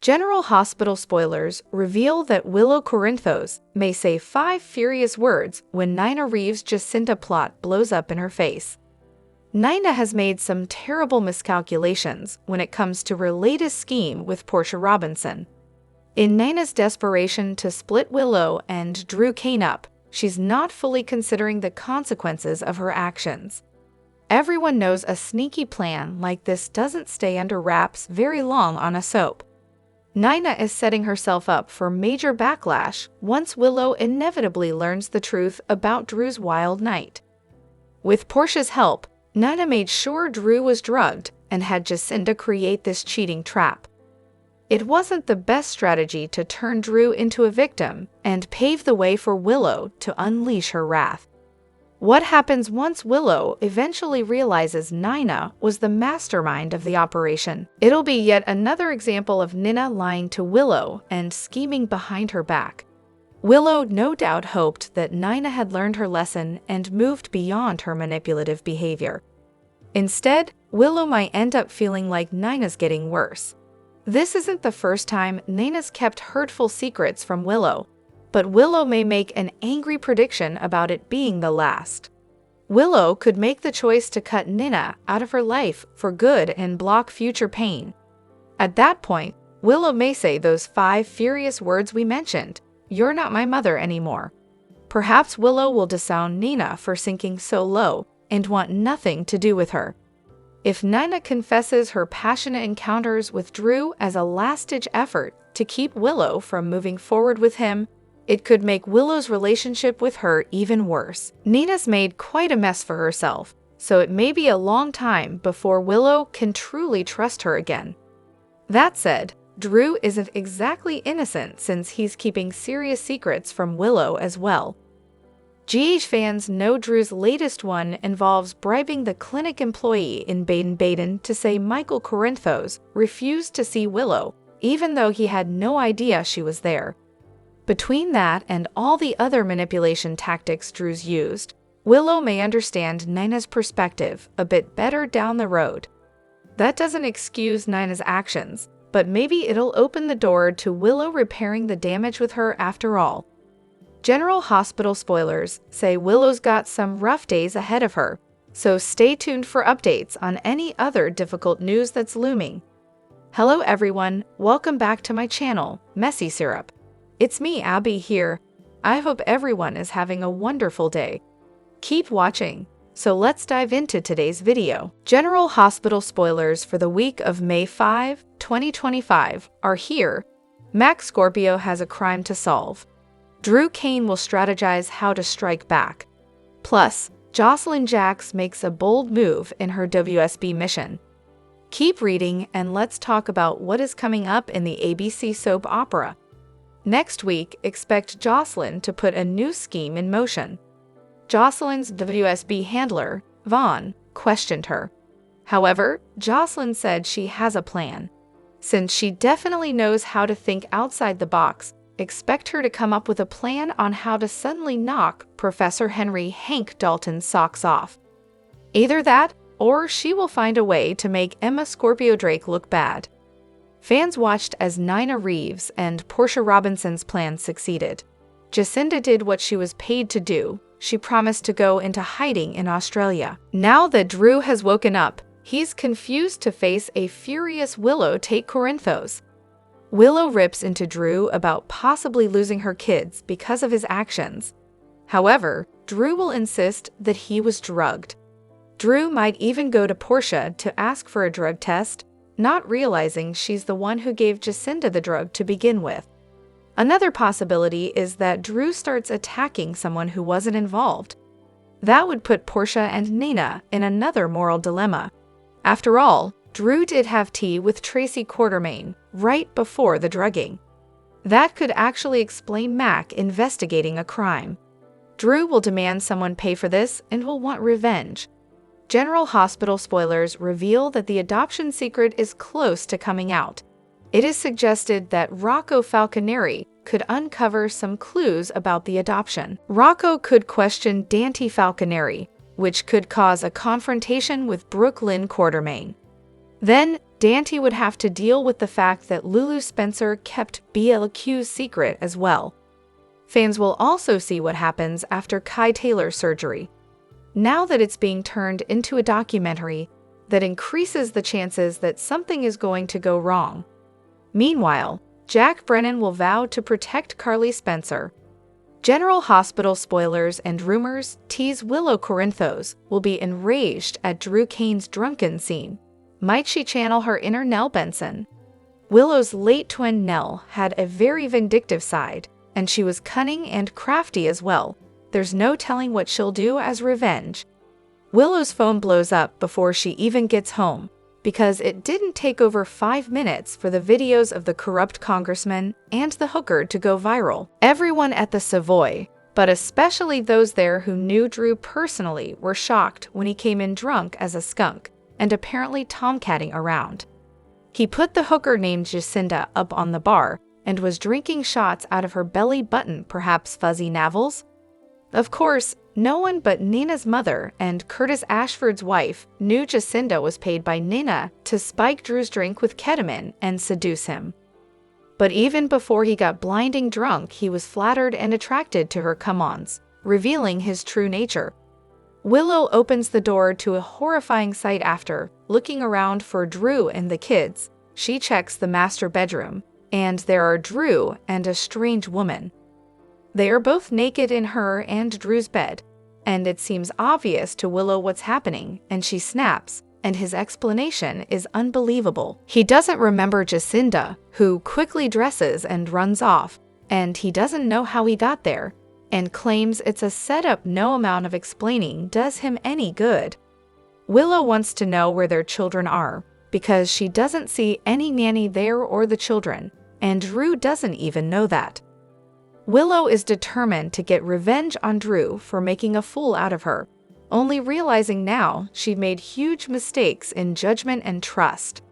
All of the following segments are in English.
General Hospital spoilers reveal that Willow Corinthos may say 5 furious words when Nina Reeves' Jacinta plot blows up in her face. Nina has made some terrible miscalculations when it comes to her latest scheme with Portia Robinson. In Nina's desperation to split Willow and Drew Kane up, she's not fully considering the consequences of her actions. Everyone knows a sneaky plan like this doesn't stay under wraps very long on a soap. Nina is setting herself up for major backlash once Willow inevitably learns the truth about Drew's wild night. With Portia's help, Nina made sure Drew was drugged and had Jacinta create this cheating trap. It wasn't the best strategy to turn Drew into a victim and pave the way for Willow to unleash her wrath. What happens once Willow eventually realizes Nina was the mastermind of the operation? It'll be yet another example of Nina lying to Willow and scheming behind her back. Willow no doubt hoped that Nina had learned her lesson and moved beyond her manipulative behavior. Instead, Willow might end up feeling like Nina's getting worse. This isn't the first time Nina's kept hurtful secrets from Willow, but Willow may make an angry prediction about it being the last. Willow could make the choice to cut Nina out of her life for good and block future pain. At that point, Willow may say those 5 furious words we mentioned, "You're not my mother anymore." Perhaps Willow will disown Nina for sinking so low and want nothing to do with her. If Nina confesses her passionate encounters with Drew as a last-ditch effort to keep Willow from moving forward with him, it could make Willow's relationship with her even worse. Nina's made quite a mess for herself, so it may be a long time before Willow can truly trust her again. That said, Drew isn't exactly innocent since he's keeping serious secrets from Willow as well. GH fans know Drew's latest one involves bribing the clinic employee in Baden-Baden to say Michael Corinthos refused to see Willow, even though he had no idea she was there. Between that and all the other manipulation tactics Drew's used, Willow may understand Nina's perspective a bit better down the road. That doesn't excuse Nina's actions, but maybe it'll open the door to Willow repairing the damage with her after all. General Hospital spoilers say Willow's got some rough days ahead of her, so stay tuned for updates on any other difficult news that's looming. Hello everyone, welcome back to my channel, Messy Syrup. It's me, Abby, here. I hope everyone is having a wonderful day. Keep watching. So let's dive into today's video. General Hospital spoilers for the week of May 5, 2025 are here. Max Scorpio has a crime to solve. Drew Kane will strategize how to strike back. Plus, Jocelyn Jacks makes a bold move in her WSB mission. Keep reading and let's talk about what is coming up in the ABC soap opera. Next week, expect Jocelyn to put a new scheme in motion. Jocelyn's WSB handler, Vaughn, questioned her. However, Jocelyn said she has a plan. Since she definitely knows how to think outside the box, expect her to come up with a plan on how to suddenly knock Professor Henry Hank Dalton's socks off. Either that, or she will find a way to make Emma Scorpio Drake look bad. Fans watched as Nina Reeves and Portia Robinson's plan succeeded. Jacinta did what she was paid to do. She promised to go into hiding in Australia. Now that Drew has woken up, he's confused to face a furious Willow take Corinthos. Willow rips into Drew about possibly losing her kids because of his actions. However, Drew will insist that he was drugged. Drew might even go to Portia to ask for a drug test, not realizing she's the one who gave Jacinta the drug to begin with. Another possibility is that Drew starts attacking someone who wasn't involved. That would put Portia and Nina in another moral dilemma. After all, Drew did have tea with Tracy Quartermaine right before the drugging. That could actually explain Mac investigating a crime. Drew will demand someone pay for this and will want revenge. General Hospital spoilers reveal that the adoption secret is close to coming out. It is suggested that Rocco Falconeri could uncover some clues about the adoption. Rocco could question Dante Falconeri, which could cause a confrontation with Brooklyn Quartermaine. Then, Dante would have to deal with the fact that Lulu Spencer kept BLQ's secret as well. Fans will also see what happens after Kai Taylor's surgery. Now that it's being turned into a documentary, that increases the chances that something is going to go wrong. Meanwhile, Jack Brennan will vow to protect Carly Spencer. General Hospital spoilers and rumors tease Willow Corinthos will be enraged at Drew Kane's drunken scene. Might she channel her inner Nell Benson? Willow's late twin Nell had a very vindictive side, and she was cunning and crafty as well. There's no telling what she'll do as revenge. Willow's phone blows up before she even gets home, because it didn't take over 5 minutes for the videos of the corrupt congressman and the hooker to go viral. Everyone at the Savoy, but especially those there who knew Drew personally, were shocked when he came in drunk as a skunk and apparently tomcatting around. He put the hooker named Jacinda up on the bar and was drinking shots out of her belly button, perhaps fuzzy navels. Of course, no one but Nina's mother and Curtis Ashford's wife knew Jacinda was paid by Nina to spike Drew's drink with ketamine and seduce him. But even before he got blinding drunk, he was flattered and attracted to her come-ons, revealing his true nature. Willow opens the door to a horrifying sight after, looking around for Drew and the kids. She checks the master bedroom, and there are Drew and a strange woman. They are both naked in her and Drew's bed, and it seems obvious to Willow what's happening, and she snaps, and his explanation is unbelievable. He doesn't remember Jacinda, who quickly dresses and runs off, and he doesn't know how he got there, and claims it's a setup. No amount of explaining does him any good. Willow wants to know where their children are, because she doesn't see any nanny there or the children, and Drew doesn't even know that. Willow is determined to get revenge on Drew for making a fool out of her, only realizing now she made huge mistakes in judgment and trust.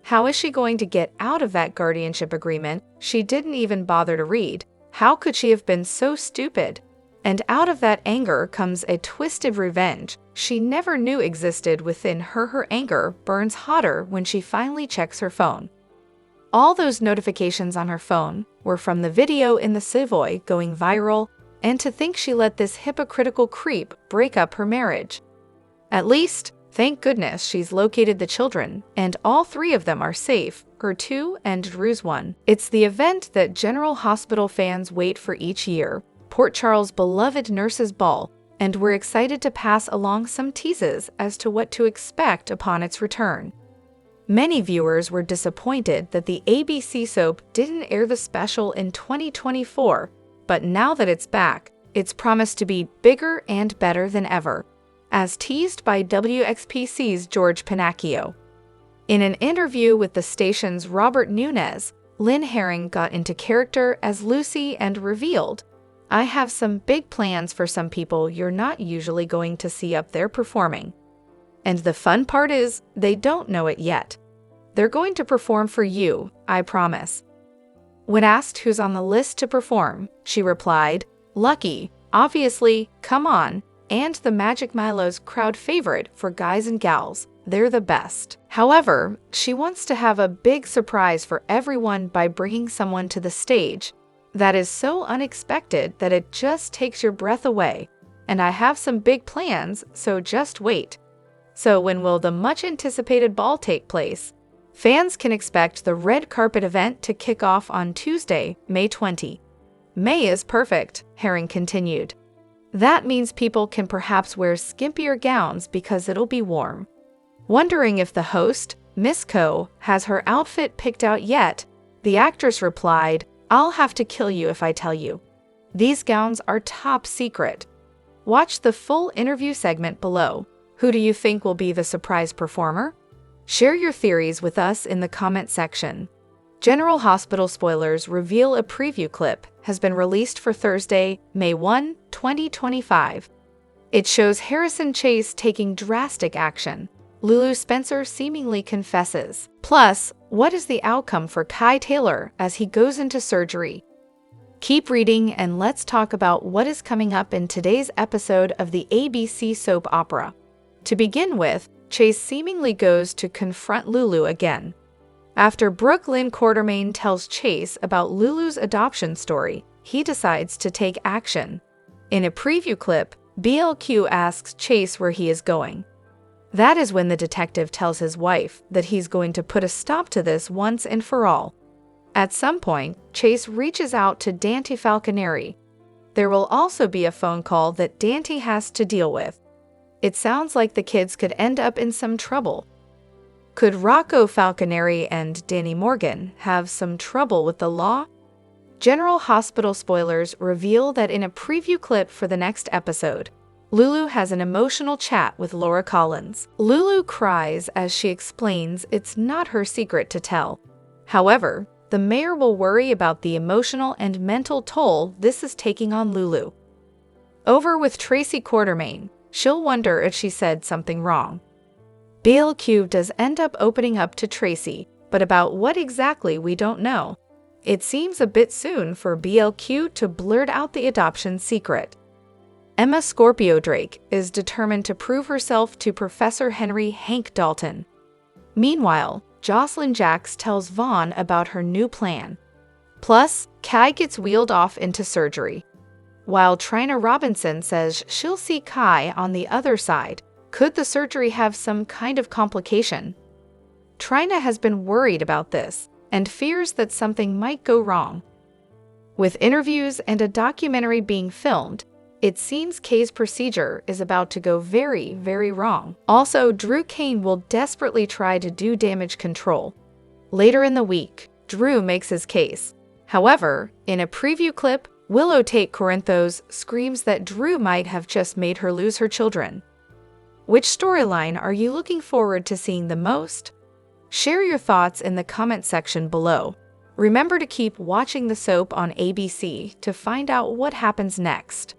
How is she going to get out of that guardianship agreement she didn't even bother to read? How could she have been so stupid? And out of that anger comes a twisted revenge she never knew existed within her. Her anger burns hotter when she finally checks her phone. All those notifications on her phone were from the video in the Savoy going viral, and to think she let this hypocritical creep break up her marriage. At least, thank goodness she's located the children, and all 3 of them are safe, her 2 and Drew's 1. It's the event that General Hospital fans wait for each year, Port Charles' beloved Nurses' Ball, and we're excited to pass along some teases as to what to expect upon its return. Many viewers were disappointed that the ABC soap didn't air the special in 2024, but now that it's back, it's promised to be bigger and better than ever, as teased by WXPC's George Pinacchio. In an interview with the station's Robert Nunez, Lynn Herring got into character as Lucy and revealed, "I have some big plans for some people you're not usually going to see up there performing. And the fun part is, they don't know it yet. They're going to perform for you, I promise." When asked who's on the list to perform, she replied, "Lucky, obviously, come on, and the Magic Milo's crowd favorite for guys and gals. They're the best." However, she wants to have a big surprise for everyone by bringing someone to the stage that is so unexpected that it just takes your breath away. And I have some big plans, so just wait. So when will the much-anticipated ball take place? Fans can expect the red carpet event to kick off on Tuesday, May 20. May is perfect, Herring continued. That means people can perhaps wear skimpier gowns because it'll be warm. Wondering if the host, Miss Ko, has her outfit picked out yet, the actress replied, "I'll have to kill you if I tell you. These gowns are top secret." Watch the full interview segment below. Who do you think will be the surprise performer? Share your theories with us in the comment section. General Hospital spoilers reveal a preview clip has been released for Thursday, May 1, 2025. It shows Harrison Chase taking drastic action. Lulu Spencer seemingly confesses. Plus, what is the outcome for Kai Taylor as he goes into surgery? Keep reading and let's talk about what is coming up in today's episode of the ABC soap opera. To begin with, Chase seemingly goes to confront Lulu again. After Brooklyn Quartermain tells Chase about Lulu's adoption story, he decides to take action. In a preview clip, BLQ asks Chase where he is going. That is when the detective tells his wife that he's going to put a stop to this once and for all. At some point, Chase reaches out to Dante Falconeri. There will also be a phone call that Dante has to deal with. It sounds like the kids could end up in some trouble. Could Rocco Falconeri and Danny Morgan have some trouble with the law? General Hospital spoilers reveal that in a preview clip for the next episode, Lulu has an emotional chat with Laura Collins. Lulu cries as she explains it's not her secret to tell. However, the mayor will worry about the emotional and mental toll this is taking on Lulu. Over with Tracy Quartermain, she'll wonder if she said something wrong. BLQ does end up opening up to Tracy, but about what exactly we don't know. It seems a bit soon for BLQ to blurt out the adoption secret. Emma Scorpio Drake is determined to prove herself to Professor Henry Hank Dalton. Meanwhile, Jocelyn Jacks tells Vaughn about her new plan. Plus, Kai gets wheeled off into surgery. While Trina Robinson says she'll see Kai on the other side, could the surgery have some kind of complication? Trina has been worried about this and fears that something might go wrong. With interviews and a documentary being filmed, it seems Kay's procedure is about to go very, very wrong. Also, Drew Kane will desperately try to do damage control. Later in the week, Drew makes his case. However, in a preview clip, Willow Tate Corinthos screams that Drew might have just made her lose her children. Which storyline are you looking forward to seeing the most? Share your thoughts in the comment section below. Remember to keep watching the soap on ABC to find out what happens next.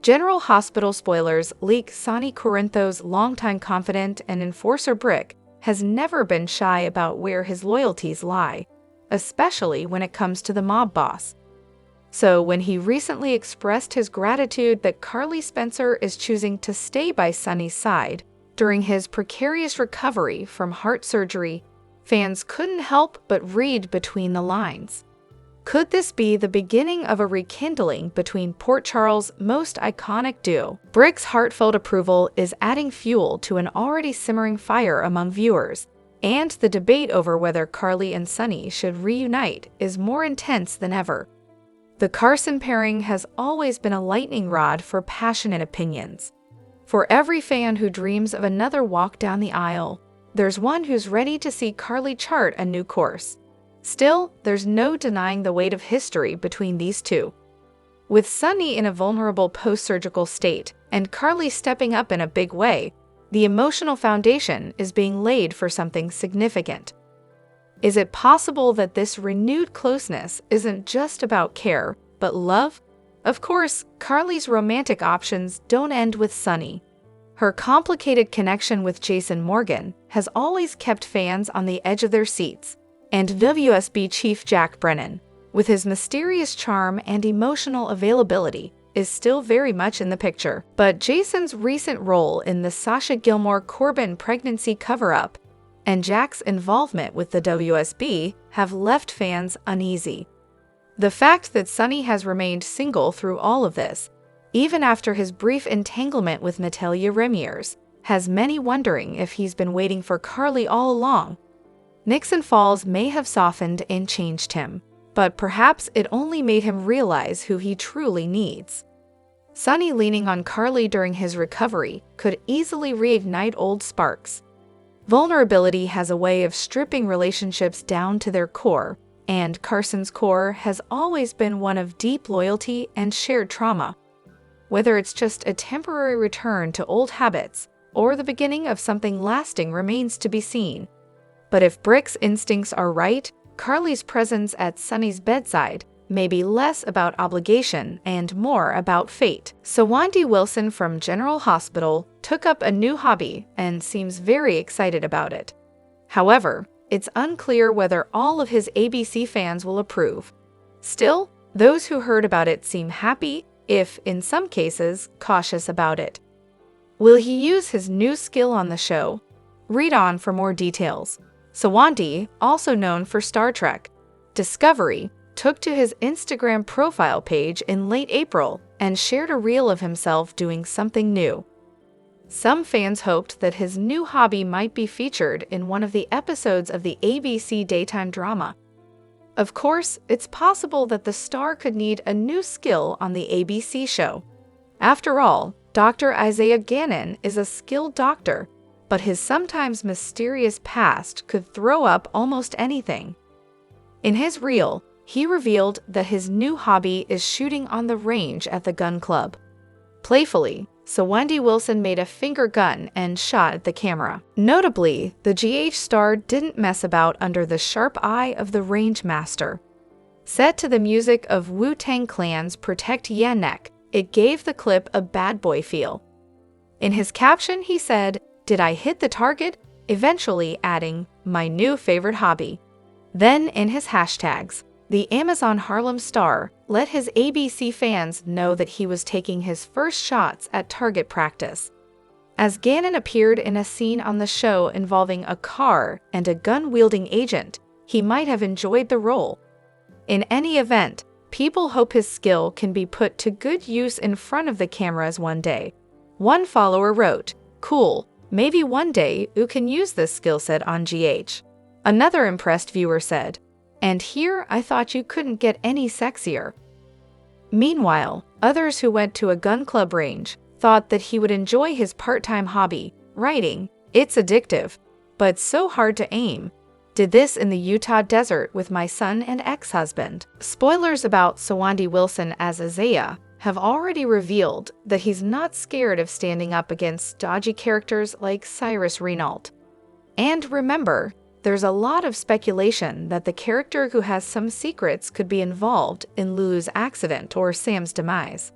General Hospital spoilers leak Sonny Corinthos' longtime confidant and enforcer Brick has never been shy about where his loyalties lie, especially when it comes to the mob boss. So when he recently expressed his gratitude that Carly Spencer is choosing to stay by Sonny's side during his precarious recovery from heart surgery, fans couldn't help but read between the lines. Could this be the beginning of a rekindling between Port Charles' most iconic duo? Brick's heartfelt approval is adding fuel to an already simmering fire among viewers, and the debate over whether Carly and Sonny should reunite is more intense than ever. The Carson pairing has always been a lightning rod for passionate opinions. For every fan who dreams of another walk down the aisle, there's one who's ready to see Carly chart a new course. Still, there's no denying the weight of history between these two. With Sonny in a vulnerable post-surgical state and Carly stepping up in a big way, the emotional foundation is being laid for something significant. Is it possible that this renewed closeness isn't just about care, but love? Of course, Carly's romantic options don't end with Sonny. Her complicated connection with Jason Morgan has always kept fans on the edge of their seats. And WSB chief Jack Brennan, with his mysterious charm and emotional availability, is still very much in the picture. But Jason's recent role in the Sasha Gilmore-Corbin pregnancy cover-up and Jack's involvement with the WSB have left fans uneasy. The fact that Sonny has remained single through all of this, even after his brief entanglement with Natalia Remiers, has many wondering if he's been waiting for Carly all along. Nixon Falls may have softened and changed him, but perhaps it only made him realize who he truly needs. Sonny leaning on Carly during his recovery could easily reignite old sparks. Vulnerability has a way of stripping relationships down to their core, and Carson's core has always been one of deep loyalty and shared trauma. Whether it's just a temporary return to old habits or the beginning of something lasting remains to be seen. But if Brick's instincts are right, Carly's presence at Sonny's bedside may be less about obligation and more about fate. Sawandi Wilson from General Hospital took up a new hobby and seems very excited about it. However, it's unclear whether all of his ABC fans will approve. Still, those who heard about it seem happy, if, in some cases, cautious about it. Will he use his new skill on the show? Read on for more details. Sawandi, also known for Star Trek Discovery, took to his Instagram profile page in late April and shared a reel of himself doing something new. Some fans hoped that his new hobby might be featured in one of the episodes of the ABC daytime drama. Of course, it's possible that the star could need a new skill on the ABC show. After all, Dr. Isaiah Gannon is a skilled doctor, but his sometimes mysterious past could throw up almost anything. In his reel, he revealed that his new hobby is shooting on the range at the gun club. Playfully, Sawandi Wilson made a finger gun and shot at the camera. Notably, the GH star didn't mess about under the sharp eye of the range master. Set to the music of Wu-Tang Clan's Protect Ya Neck, it gave the clip a bad boy feel. In his caption, he said, "Did I hit the target?" eventually adding, "My new favorite hobby." Then, in his hashtags, the Amazon Harlem star let his ABC fans know that he was taking his first shots at target practice. As Gannon appeared in a scene on the show involving a car and a gun-wielding agent, he might have enjoyed the role. In any event, people hope his skill can be put to good use in front of the cameras one day. One follower wrote, "Cool, maybe one day you can use this skill set on GH." Another impressed viewer said, "And here I thought you couldn't get any sexier." Meanwhile, others who went to a gun club range thought that he would enjoy his part-time hobby, writing, "It's addictive, but so hard to aim. Did this in the Utah desert with my son and ex-husband." Spoilers about Sawandi Wilson as Isaiah have already revealed that he's not scared of standing up against dodgy characters like Cyrus Renault. And remember, there's a lot of speculation that the character who has some secrets could be involved in Lulu's accident or Sam's demise.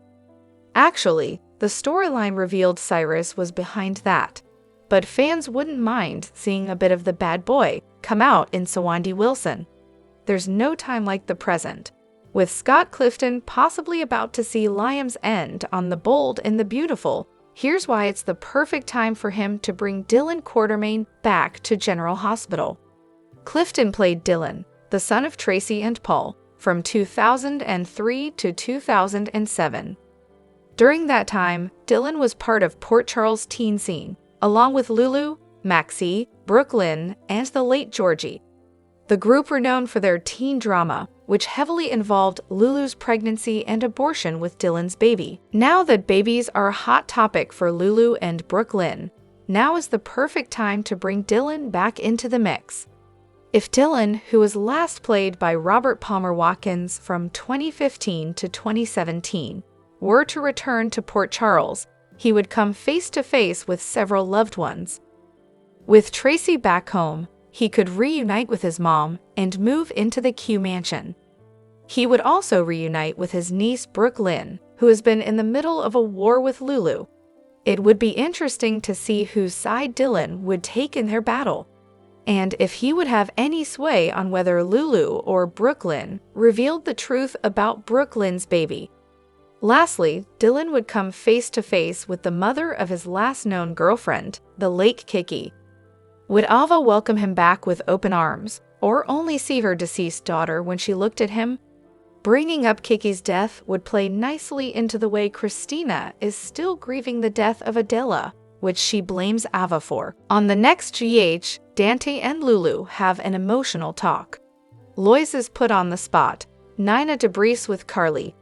Actually, the storyline revealed Cyrus was behind that, but fans wouldn't mind seeing a bit of the bad boy come out in Sawandi Wilson. There's no time like the present. With Scott Clifton possibly about to see Liam's end on The Bold and the Beautiful, here's why it's the perfect time for him to bring Dylan Quartermain back to General Hospital. Clifton played Dylan, the son of Tracy and Paul, from 2003 to 2007. During that time, Dylan was part of Port Charles' teen scene, along with Lulu, Maxie, Brooklyn, and the late Georgie. The group were known for their teen drama, which heavily involved Lulu's pregnancy and abortion with Dylan's baby. Now that babies are a hot topic for Lulu and Brooklyn, now is the perfect time to bring Dylan back into the mix. If Dylan, who was last played by Robert Palmer Watkins from 2015 to 2017, were to return to Port Charles, he would come face-to-face with several loved ones. With Tracy back home, he could reunite with his mom and move into the Q mansion. He would also reunite with his niece Brooklyn, who has been in the middle of a war with Lulu. It would be interesting to see whose side Dylan would take in their battle, and if he would have any sway on whether Lulu or Brooklyn revealed the truth about Brooklyn's baby. Lastly, Dylan would come face-to-face with the mother of his last known girlfriend, the late Kiki. Would Ava welcome him back with open arms, or only see her deceased daughter when she looked at him? Bringing up Kiki's death would play nicely into the way Christina is still grieving the death of Adela, which she blames Ava for. On the next GH, Dante and Lulu have an emotional talk. Lois is put on the spot, Nina debriefs with Carly.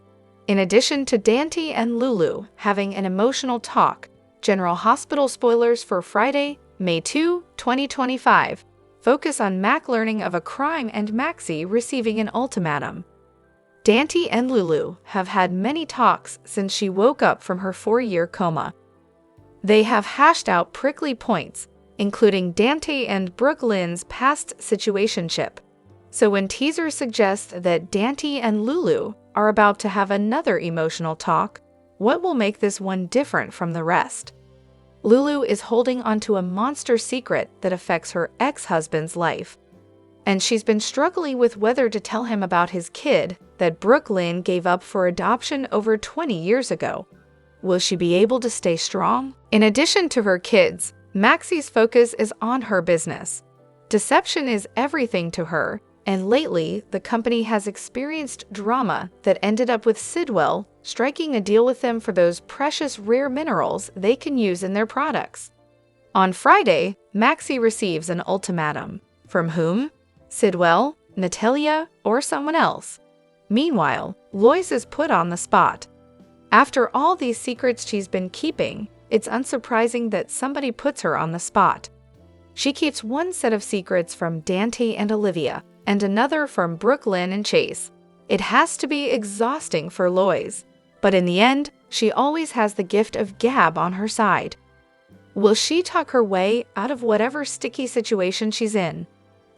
In addition to Dante and Lulu having an emotional talk, General Hospital spoilers for Friday, May 2, 2025, focus on Mac learning of a crime and Maxie receiving an ultimatum. Dante and Lulu have had many talks since she woke up from her 4-year coma. They have hashed out prickly points, including Dante and Brooklyn's past situationship. So when teasers suggest that Dante and Lulu are about to have another emotional talk, what will make this one different from the rest? Lulu is holding onto a monster secret that affects her ex-husband's life, and she's been struggling with whether to tell him about his kid that Brooklyn gave up for adoption over 20 years ago. Will she be able to stay strong? In addition to her kids, Maxie's focus is on her business. Deception is everything to her, and lately the company has experienced drama that ended up with Sidwell striking a deal with them for those precious rare minerals they can use in their products. On Friday, Maxie receives an ultimatum. From whom? Sidwell, Natalia, or someone else? Meanwhile, Lois is put on the spot. After all these secrets she's been keeping, it's unsurprising that somebody puts her on the spot. She keeps one set of secrets from Dante and Olivia, and another from Brooklyn and Chase. It has to be exhausting for Lois, but in the end, she always has the gift of gab on her side. Will she talk her way out of whatever sticky situation she's in?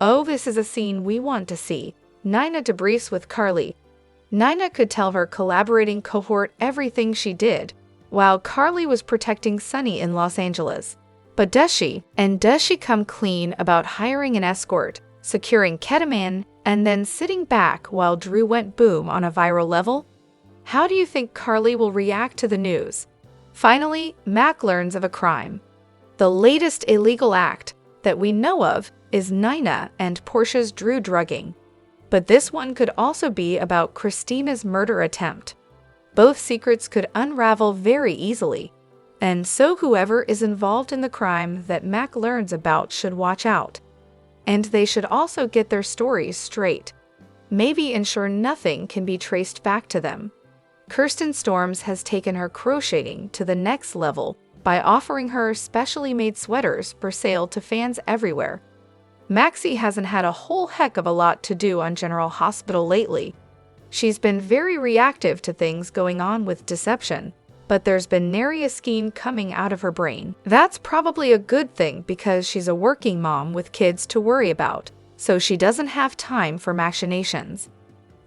Oh, this is a scene we want to see. Nina debriefs with Carly. Nina could tell her collaborating cohort everything she did, while Carly was protecting Sunny in Los Angeles. But does she? And does she come clean about hiring an escort, securing ketamine, and then sitting back while Drew went boom on a viral level? How do you think Carly will react to the news? Finally, Mac learns of a crime. The latest illegal act that we know of is Nina and Portia's Drew drugging. But this one could also be about Christina's murder attempt. Both secrets could unravel very easily, and so whoever is involved in the crime that Mac learns about should watch out. And they should also get their stories straight. Maybe ensure nothing can be traced back to them. Kirsten Storms has taken her crocheting to the next level by offering her specially made sweaters for sale to fans everywhere. Maxie hasn't had a whole heck of a lot to do on General Hospital lately. She's been very reactive to things going on with Deception, but there's been nary a scheme coming out of her brain. That's probably a good thing because she's a working mom with kids to worry about, so she doesn't have time for machinations.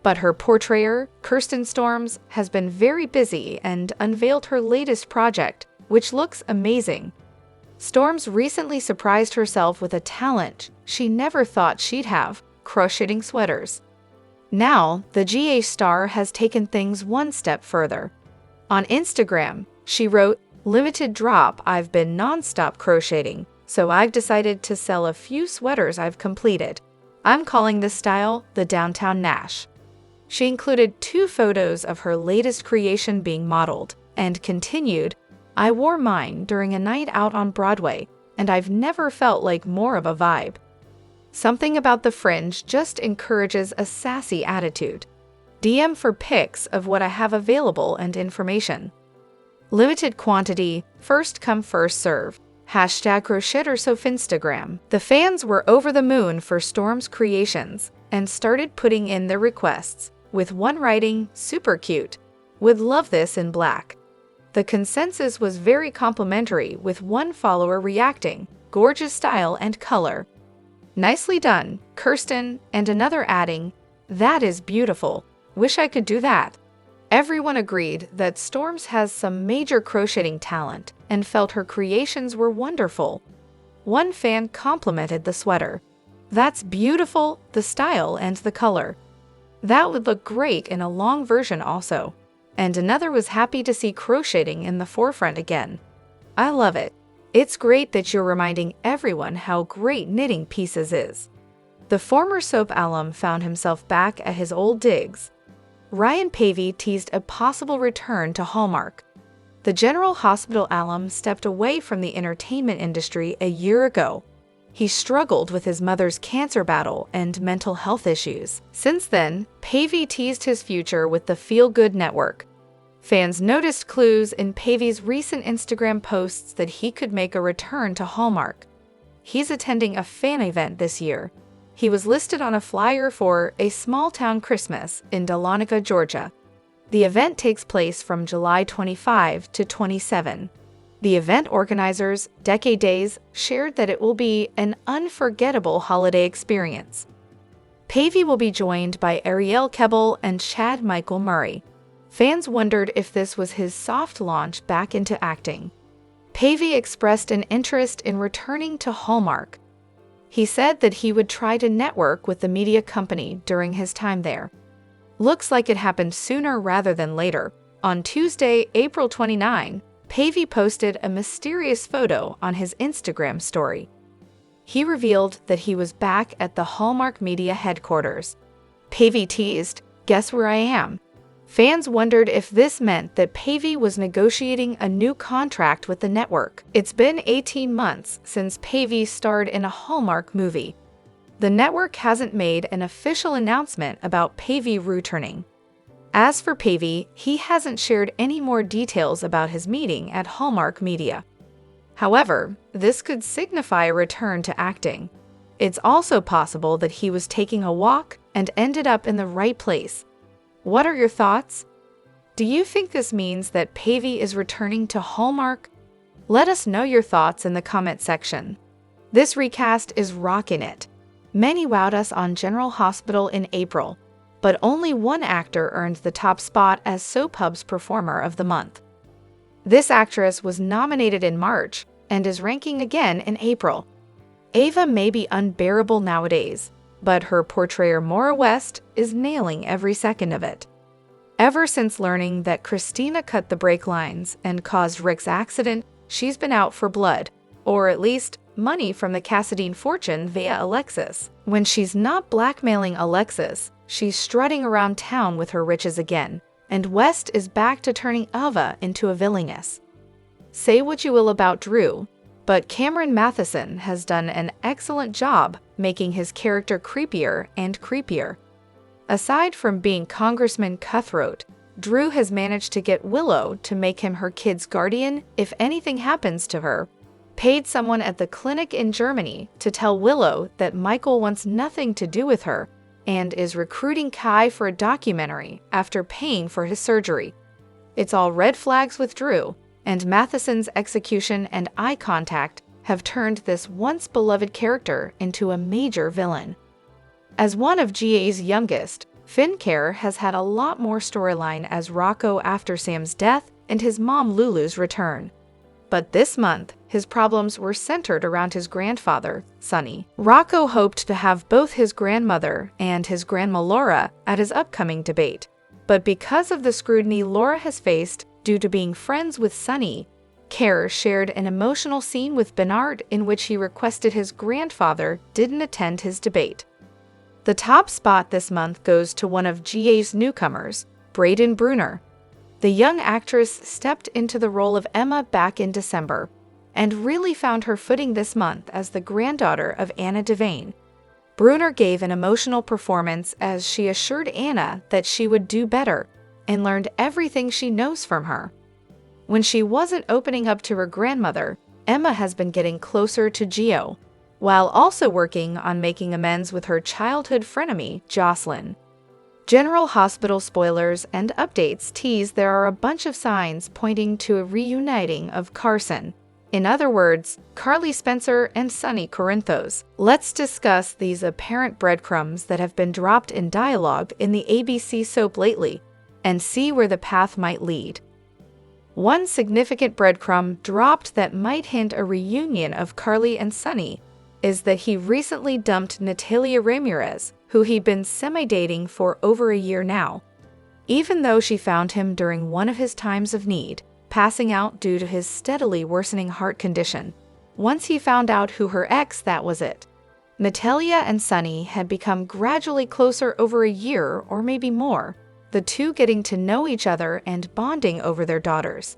But her portrayer, Kirsten Storms, has been very busy and unveiled her latest project, which looks amazing. Storms recently surprised herself with a talent she never thought she'd have: crocheting sweaters. Now, the GA star has taken things one step further. On Instagram, she wrote, "Limited drop, I've been non-stop crocheting, so I've decided to sell a few sweaters I've completed. I'm calling this style the Downtown Nash." She included 2 photos of her latest creation being modeled, and continued, "I wore mine during a night out on Broadway, and I've never felt like more of a vibe." Something about the fringe just encourages a sassy attitude. DM for pics of what I have available and information. Limited quantity, first come first serve. #CrochetOrSof Instagram. The fans were over the moon for Storm's creations and started putting in their requests, with one writing, "Super cute. Would love this in black." The consensus was very complimentary, with one follower reacting, "Gorgeous style and color." "Nicely done, Kirsten," and another adding, "That is beautiful. Wish I could do that." Everyone agreed that Storms has some major crocheting talent and felt her creations were wonderful. One fan complimented the sweater. "That's beautiful, the style and the color. That would look great in a long version also." And another was happy to see crocheting in the forefront again. "I love it. It's great that you're reminding everyone how great knitting pieces is." The former soap alum found himself back at his old digs. Ryan Pavey teased a possible return to Hallmark. The General Hospital alum stepped away from the entertainment industry a year ago. He struggled with his mother's cancer battle and mental health issues. Since then, Pavey teased his future with the Feel Good Network. Fans noticed clues in Pavey's recent Instagram posts that he could make a return to Hallmark. He's attending a fan event this year. He was listed on a flyer for A Small Town Christmas in Dahlonega, Georgia. The event takes place from July 25 to 27. The event organizers, Decade Days, shared that it will be an unforgettable holiday experience. Pavey will be joined by Ariel Kebbel and Chad Michael Murray. Fans wondered if this was his soft launch back into acting. Pavey expressed an interest in returning to Hallmark. He said that he would try to network with the media company during his time there. Looks like it happened sooner rather than later. On Tuesday, April 29, Pavey posted a mysterious photo on his Instagram story. He revealed that he was back at the Hallmark Media headquarters. Pavey teased, "Guess where I am?" Fans wondered if this meant that Pavey was negotiating a new contract with the network. It's been 18 months since Pavey starred in a Hallmark movie. The network hasn't made an official announcement about Pavey returning. As for Pavey, he hasn't shared any more details about his meeting at Hallmark Media. However, this could signify a return to acting. It's also possible that he was taking a walk and ended up in the right place. What are your thoughts? Do you think this means that Pavey is returning to Hallmark? Let us know your thoughts in the comment section. This recast is rocking it. Many wowed us on General Hospital in April, but only one actor earned the top spot as Soap Hub's Performer of the Month. This actress was nominated in March and is ranking again in April. Ava may be unbearable nowadays, but her portrayer Maura West is nailing every second of it. Ever since learning that Christina cut the brake lines and caused Rick's accident, she's been out for blood, or at least money from the Cassadine fortune via Alexis. When she's not blackmailing Alexis, she's strutting around town with her riches again, and West is back to turning Ava into a villainess. Say what you will about Drew, but Cameron Matheson has done an excellent job making his character creepier and creepier. Aside from being Congressman Cutthroat, Drew has managed to get Willow to make him her kid's guardian if anything happens to her, paid someone at the clinic in Germany to tell Willow that Michael wants nothing to do with her, and is recruiting Kai for a documentary after paying for his surgery. It's all red flags with Drew, and Matheson's execution and eye contact have turned this once-beloved character into a major villain. As one of GA's youngest, Fincare has had a lot more storyline as Rocco after Sam's death and his mom Lulu's return. But this month, his problems were centered around his grandfather, Sonny. Rocco hoped to have both his grandmother and his grandma Laura at his upcoming debate. But because of the scrutiny Laura has faced due to being friends with Sonny, Care shared an emotional scene with Bernard in which he requested his grandfather didn't attend his debate. The top spot this month goes to one of GA's newcomers, Brayden Bruner. The young actress stepped into the role of Emma back in December, and really found her footing this month as the granddaughter of Anna Devane. Bruner gave an emotional performance as she assured Anna that she would do better, and learned everything she knows from her. When she wasn't opening up to her grandmother, Emma has been getting closer to Gio, while also working on making amends with her childhood frenemy, Jocelyn. General Hospital spoilers and updates tease there are a bunch of signs pointing to a reuniting of Carson. In other words, Carly Spencer and Sonny Corinthos. Let's discuss these apparent breadcrumbs that have been dropped in dialogue in the ABC soap lately, and see where the path might lead. One significant breadcrumb dropped that might hint a reunion of Carly and Sonny is that he recently dumped Natalia Ramirez, who he'd been semi-dating for over a year now, even though she found him during one of his times of need, passing out due to his steadily worsening heart condition. Once he found out who her ex, that was it. Natalia and Sonny had become gradually closer over a year or maybe more, the two getting to know each other and bonding over their daughters.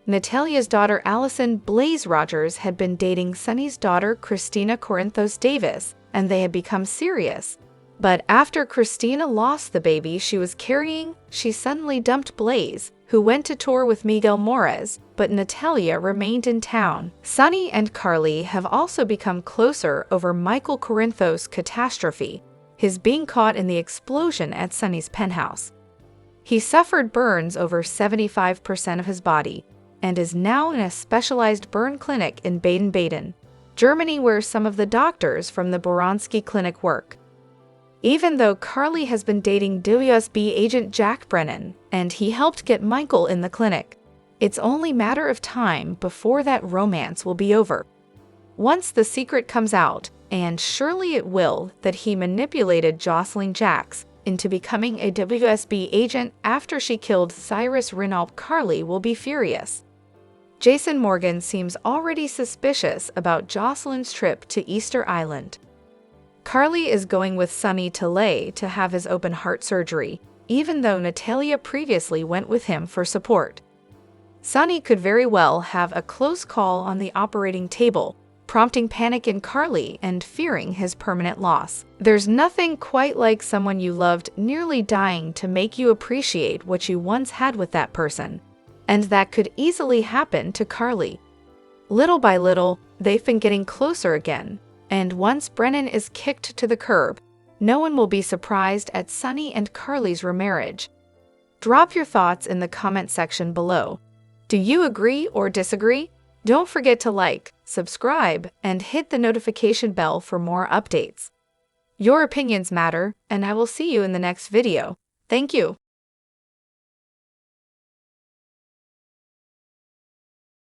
Natalia's daughter Allison Blaze Rogers had been dating Sonny's daughter Christina Corinthos Davis, and they had become serious. But after Christina lost the baby she was carrying, she suddenly dumped Blaze, who went to tour with Miguel Morez, but Natalia remained in town. Sonny and Carly have also become closer over Michael Corinthos' catastrophe, his being caught in the explosion at Sonny's penthouse. He suffered burns over 75% of his body, and is now in a specialized burn clinic in Baden-Baden, Germany, where some of the doctors from the Boronsky Clinic work. Even though Carly has been dating WSB agent Jack Brennan, and he helped get Michael in the clinic, it's only a matter of time before that romance will be over. Once the secret comes out, and surely it will, that he manipulated Jocelyn Jacks into becoming a WSB agent after she killed Cyrus Renault, Carly will be furious. Jason Morgan seems already suspicious about Jocelyn's trip to Easter Island. Carly is going with Sonny to Lay to have his open heart surgery, even though Natalia previously went with him for support. Sonny could very well have a close call on the operating table, prompting panic in Carly and fearing his permanent loss. There's nothing quite like someone you loved nearly dying to make you appreciate what you once had with that person. And that could easily happen to Carly. Little by little, they've been getting closer again, and once Brennan is kicked to the curb, no one will be surprised at Sonny and Carly's remarriage. Drop your thoughts in the comment section below. Do you agree or disagree? Don't forget to like, subscribe, and hit the notification bell for more updates. Your opinions matter, and I will see you in the next video. Thank you.